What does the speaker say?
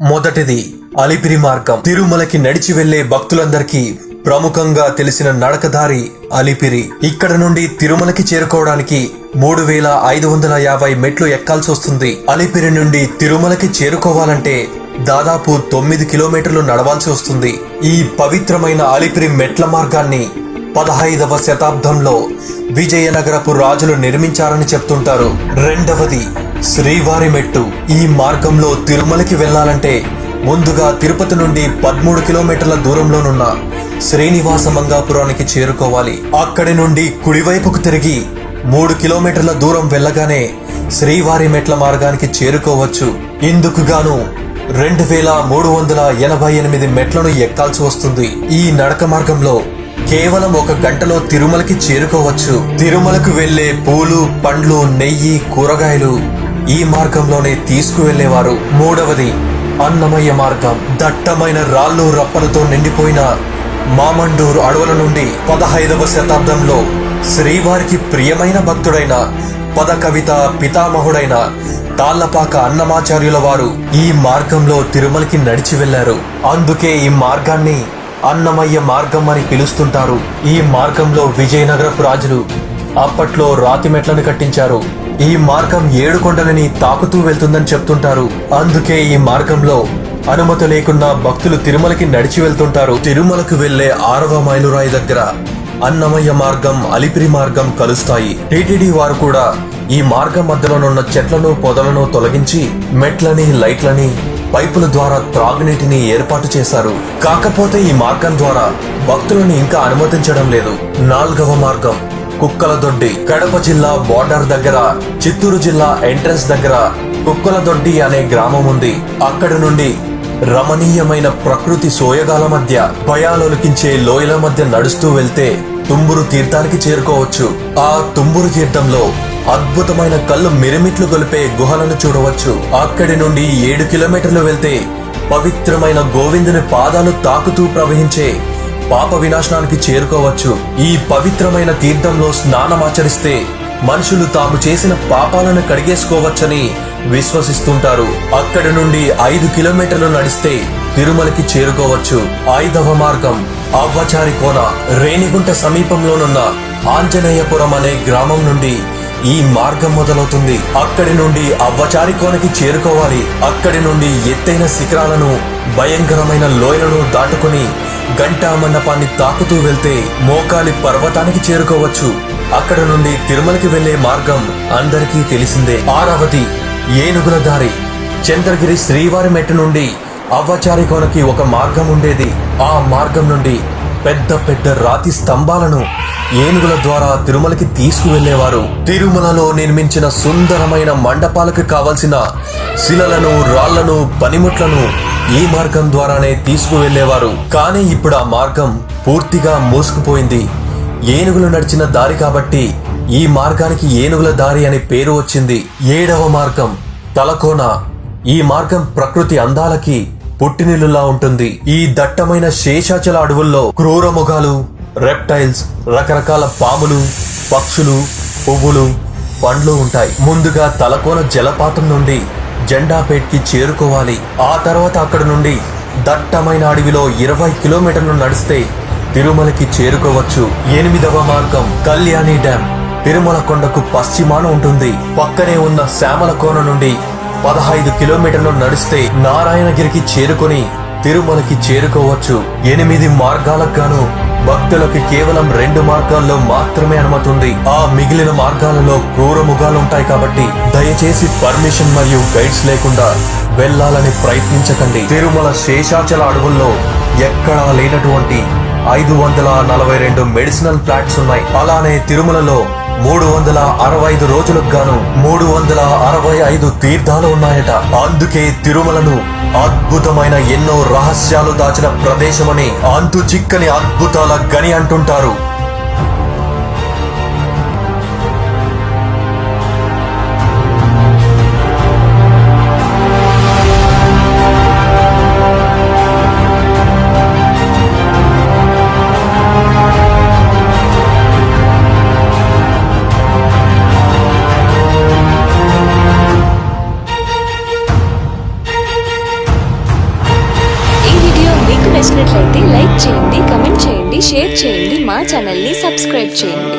మొదటిది అలిపిరి మార్గం. తిరుమలకి నడిచి వెళ్లే భక్తులందరికీ ప్రముఖంగా తెలిసిన నడకదారి అలిపిరి. ఇక్కడ నుండి తిరుమలకి చేరుకోవడానికి 3550 మెట్లు ఎక్కాల్సి వస్తుంది. అలిపిరి నుండి తిరుమలకి చేరుకోవాలంటే దాదాపు 9 కిలోమీటర్లు నడవాల్సి వస్తుంది. ఈ పవిత్రమైన అలిపిరి మెట్ల మార్గాన్ని 15వ శతాబ్దంలో విజయనగరపు రాజులు నిర్మించారని చెప్తుంటారు. రెండవది శ్రీవారి మెట్టు. ఈ మార్గంలో తిరుమలకి వెళ్లాలంటే ముందుగా తిరుపతి నుండి 13 కిలోమీటర్ల దూరంలోనున్న శ్రీనివాస మంగాపురానికి చేరుకోవాలి. అక్కడి నుండి కుడివైపుకు తిరిగి 3 కిలోమీటర్ల దూరం వెళ్ళగానే శ్రీవారి మెట్ల మార్గానికి చేరుకోవచ్చు. ఇందుకు గాను 2388 మెట్లను ఎక్కాల్సి వస్తుంది. ఈ నడక మార్గంలో కేవలం 1 గంటలో తిరుమలకి చేరుకోవచ్చు. తిరుమలకు వెళ్లే పూలు, పండ్లు, నెయ్యి, కూరగాయలు ఈ మార్గంలోనే తీసుకువెళ్లేవారు. మూడవది అన్నమయ్య మార్గం. దట్టమైన రాళ్ళు రప్పలతో నిండిపోయిన మామండూరు అడవుల నుండి 15వ శతాబ్దంలో శ్రీవారికి ప్రియమైన భక్తుడైన పద కవిత పితామహుడైన తాళ్లపాక అన్నమాచార్యుల వారు ఈ మార్గంలో తిరుమలకి నడిచి వెళ్లారు. అందుకే ఈ మార్గాన్ని అన్నమయ్య మార్గం అని పిలుస్తుంటారు. ఈ మార్గంలో విజయనగరపు రాజులు అప్పట్లో రాతి మెట్లను కట్టించారు. ఈ మార్గం 7 కొండలని తాకుతూ వెళ్తుందని చెప్తుంటారు. అందుకే ఈ మార్గంలో అనుమతి లేకున్నా భక్తులు తిరుమలకి నడిచి వెళ్తుంటారు. తిరుమలకు వెళ్లే 6వ మైలురాయి దగ్గర అన్నమయ్య మార్గం, అలిపిరి మార్గం కలుస్తాయి. టిటిడి వారు కూడా ఈ మార్గం మధ్యలోనున్న చెట్లను, పొదలను తొలగించి మెట్లని, లైట్లని, పైపుల ద్వారా త్రాగునీటిని ఏర్పాటు చేశారు. కాకపోతే ఈ మార్గం ద్వారా భక్తులను ఇంకా అనుమతించడం లేదు. 4వ మార్గం కుక్కలదొడ్డి. కడప జిల్లా బోర్డర్ దగ్గర, చిత్తూరు జిల్లా ఎంట్రన్స్ దగ్గర కుక్కలదొడ్డి అనే గ్రామం ఉంది. అక్కడి నుండి రమణీయమైన ప్రకృతి సోయగాల మధ్య, భయాలొలికించే లోయల మధ్య నడుస్తూ వెళ్తే తుంబురు తీర్థానికి చేరుకోవచ్చు. ఆ తుంబురు తీర్థంలో అద్భుతమైన కళ్ళు మిరిమిట్లు గొలిపే గుహలను చూడవచ్చు. అక్కడి నుండి 7 కిలోమీటర్లు వెళ్తే పవిత్రమైన గోవిందుని పాదాలు తాకుతూ ప్రవహించే పాప వినాశనానికి చేరుకోవచ్చు. ఈ పవిత్రమైన తీర్థంలో స్నానమాచరిస్తే మనుషులు తాము చేసిన పాపాలను కడిగేసుకోవచ్చని విశ్వసిస్తుంటారు. అక్కడి నుండి 5 కిలోమీటర్లు నడిస్తే తిరుమలకి చేరుకోవచ్చు. 5వ మార్గం అవ్వచారి కోన. రేణిగుంట సమీపంలోనున్న ఆంజనేయపురం అనే గ్రామం నుండి ఈ మార్గం మొదలవుతుంది. అక్కడి నుండి అవ్వచారి కోనకి చేరుకోవాలి. అక్కడి నుండి ఎత్తైన శిఖరాలను, భయంకరమైన లోయలను దాటుకుని గంటా మండపాన్ని తాకుతూ వెళ్తే మోకాలి పర్వతానికి చేరుకోవచ్చు. అక్కడ నుండి తిరుమలకి వెళ్లే మార్గం అందరికీ తెలిసిందే. 6వది ఏనుగుల దారి. చంద్రగిరి శ్రీవారి మెట్టు నుండి అవ్వచారి కోనకి ఒక మార్గం ఉండేది. ఆ మార్గం నుండి పెద్ద పెద్ద రాతి స్తంభాలను ఏనుగుల ద్వారా తిరుమలకి తీసుకువెళ్లేవారు. తిరుమలలో నిర్మించిన సుందరమైన మండపాలకు కావలసిన శిలలను, రాళ్లను, పనిముట్లను ఈ మార్గం ద్వారానే తీసుకువెళ్లేవారు. కానీ ఇప్పుడు ఆ మార్గం పూర్తిగా మూసుకుపోయింది. ఏనుగులు నడిచిన దారి కాబట్టి ఈ మార్గానికి ఏనుగుల దారి అనే పేరు వచ్చింది. 7వ మార్గం తలకోన. ఈ మార్గం ప్రకృతి అందాలకి పుట్టినిల్లులా ఉంటుంది. ఈ దట్టమైన శేషాచల అడవుల్లో క్రూర మృగాలు, రెప్టైల్స్, రకరకాల పాములు, పక్షులు, పువ్వులు, పండ్లు ఉంటాయి. ముందుగా తలకోన జలపాతం నుండి జెండాపేట్కి చేరుకోవాలి. ఆ తర్వాత అక్కడ నుండి దట్టమైన అడవిలో 20 కిలోమీటర్లు నడిస్తే తిరుమలకి చేరుకోవచ్చు. 8వ మార్గం కళ్యాణి డ్యాం. తిరుమల కొండకు పశ్చిమాన ఉంటుంది. పక్కనే ఉన్న శ్యామల కోన నుండి 15 కిలోమీటర్లు నడిస్తే నారాయణగిరికి చేరుకొని తిరుమలకి చేరుకోవచ్చు. 8 మార్గాలకు గాను భక్తులకు కేవలం 2 మార్గాల్లో మాత్రమే అనుమతి ఉంది. ఆ మిగిలిన మార్గాలలో క్రూర మృగాలుంటాయి కాబట్టి దయచేసి పర్మిషన్ మరియు గైడ్స్ లేకుండా వెళ్లాలని ప్రయత్నించకండి. తిరుమల శేషాచల అడవుల్లో ఎక్కడా లేనటువంటి 542 మెడిసినల్ ప్లాంట్స్ ఉన్నాయి. అలానే తిరుమలలో 365 రోజులకు గాను 365 తీర్థాలు ఉన్నాయట. అందుకే తిరుమలను అద్భుతమైన ఎన్నో రహస్యాలు దాచిన ప్రదేశమని, అంతు చిక్కని అద్భుతాల గని అంటుంటారు. నచ్చినట్లయితే లైక్ చేయండి, కమెంట్ చేయండి, షేర్ చేయండి, మా ఛానల్ని సబ్స్క్రైబ్ చేయండి.